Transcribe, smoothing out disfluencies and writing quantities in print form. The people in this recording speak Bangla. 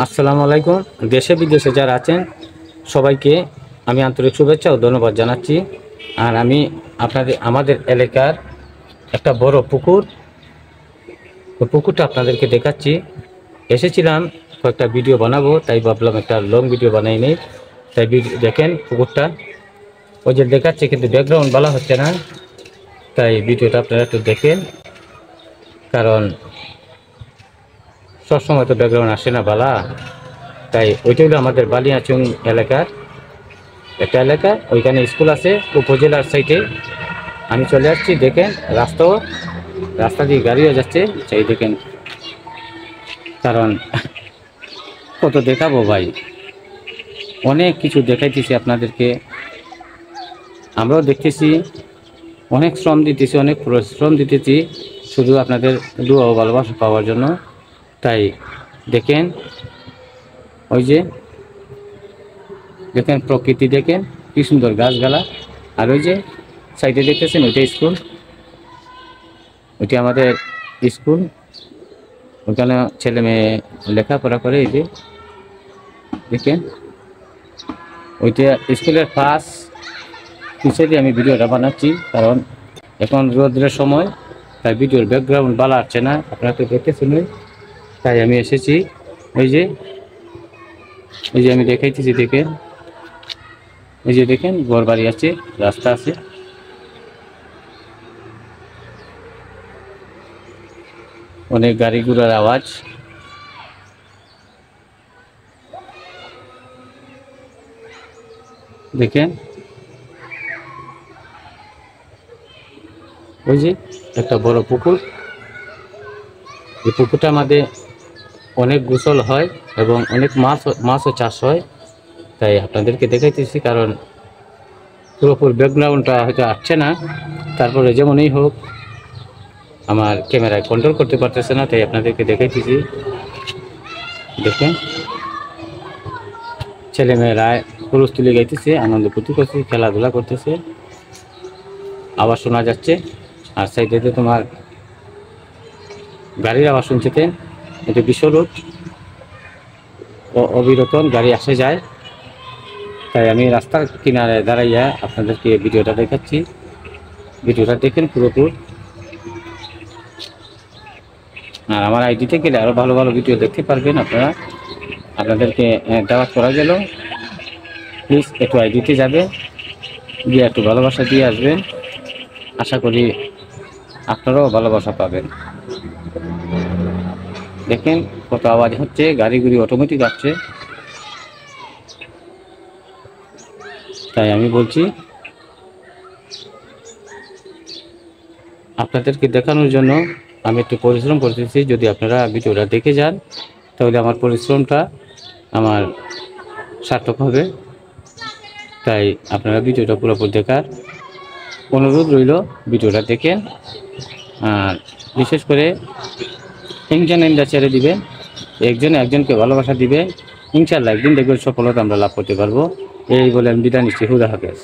আসসালামু আলাইকুম। দেশে বিদেশে যারা আছেন সবাইকে আমি আন্তরিক শুভেচ্ছা ও ধন্যবাদ জানাচ্ছি। আর আমি আমাদের এলাকার একটা বড় পুকুর, ওই পুকুরটা আপনাদেরকে দেখাচ্ছি। এসেছিলাম কয়েকটা ভিডিও বানাবো, তাই ভাবলাম একটা লং ভিডিও বানাই নেই। তাই দেখেন পুকুরটা ওই যে দেখাচ্ছে, কিন্তু ব্যাকগ্রাউন্ড ভালো হচ্ছে না, তাই ভিডিওটা আপনারা একটু দেখেন। কারণ সবসময় তো ব্যাকগ্রাউন্ড আসে না বালা, তাই ওইটা হলো আমাদের বালিয়াচং এলাকার একটা এলাকা। ওইখানে স্কুল আছে উপজেলার সাইডে। আমি চলে আসছি, দেখেন রাস্তা দিয়ে গাড়িও যাচ্ছে, সেই দেখেন। কারণ কত দেখাবো ভাই, অনেক কিছু দেখাইতেছি আপনাদেরকে, আমরাও দেখতেছি, অনেক শ্রম দিতেছি, অনেক পরিশ্রম দিতেছি শুধু আপনাদের দোয়া ও ভালোবাসা পাওয়ার জন্য। তাই দেখেন, ওই যে দেখেন প্রকৃতি, দেখেন কি সুন্দর গাছগালা। আর ওই যে সাইডে দেখতেছেন ওইটা স্কুল, ওইটা আমাদের স্কুল। ওখানে ছেলে মেয়ে লেখাপড়া করে। এই যে দেখেন ওইটা স্কুলের পাশ পিছিয়ে দিয়ে আমি ভিডিওটা বানাচ্ছি, কারণ এখন রোদের সময়, তাই ভিডিওর ব্যাকগ্রাউন্ড ভালো আসছে না, আপনারা তো দেখতেছেন। তাই আমি এসেছি। এই যে আমি দেখাইতেছি, দেখেন এই যে দেখেন ঘর বাড়ি আছে, রাস্তা আছে, অনেক গাড়ি ঘোড়ার আওয়াজ। দেখেন ওই যে একটা বড় পুকুর, এই পুকুরটা আমাদের অনেক গোসল হয় এবং অনেক মাছও চাষ হয়। তাই আপনাদেরকে দেখাইতেছি, কারণ পুরোপুরি ব্যাকগ্রাউন্ডটা হয়তো আসছে না, তারপরে যেমনই হোক আমার ক্যামেরায় কন্ট্রোল করতে পারতেছে না, তাই আপনাদেরকে দেখাইতেছি। দেখেন ছেলেমেয়েরা পুরুষ তুলে গাইতেছে, আনন্দ ফুর্তি করছে, খেলাধুলা করতেছে, আওয়াজ শোনা যাচ্ছে। আর সাইডে তোমার গাড়ির আওয়াজ শুনছেন, এটা বিশ্ব রোড, অবিরত গাড়ি আসে যায়। তাই আমি রাস্তার কিনারে দাঁড়াইয়া আপনাদেরকে ভিডিওটা দেখাচ্ছি। ভিডিওটা দেখেন পুরোপুরি। আর আমার আইডিতে গেলে আরও ভালো ভালো ভিডিও দেখতে পারবেন আপনারা। আপনাদেরকে দাওয়াত করা গেল, প্লিজ একটু আইডিতে যাবে, গিয়ে একটু ভালোবাসা দিয়ে আসবেন। আশা করি আপনারাও ভালোবাসা পাবেন। দেখেন কত আওয়াজ হচ্ছে, গাড়িগুড়ি অটোমেটিক আসছে। তাই আমি বলছি আপনাদেরকে দেখানোর জন্য আমি একটু পরিশ্রম করতেছি। যদি আপনারা ভিডিওটা দেখে যান তাহলে আমার পরিশ্রমটা আমার সার্থক হবে। তাই আপনারা ভিডিওটা পুরোপুরি দেখার অনুরোধ রইল, ভিডিওটা দেখেন। আর বিশেষ করে একজন ছেড়ে দিবেন, একজনকে ভালোবাসা দিবে, ইনশাআল্লাহ একদিন দেখবেন সফলতা আমরা লাভ করতে পারবো। এই বলে আমি বিদায় নিচ্ছি। হুদা হাফেজ।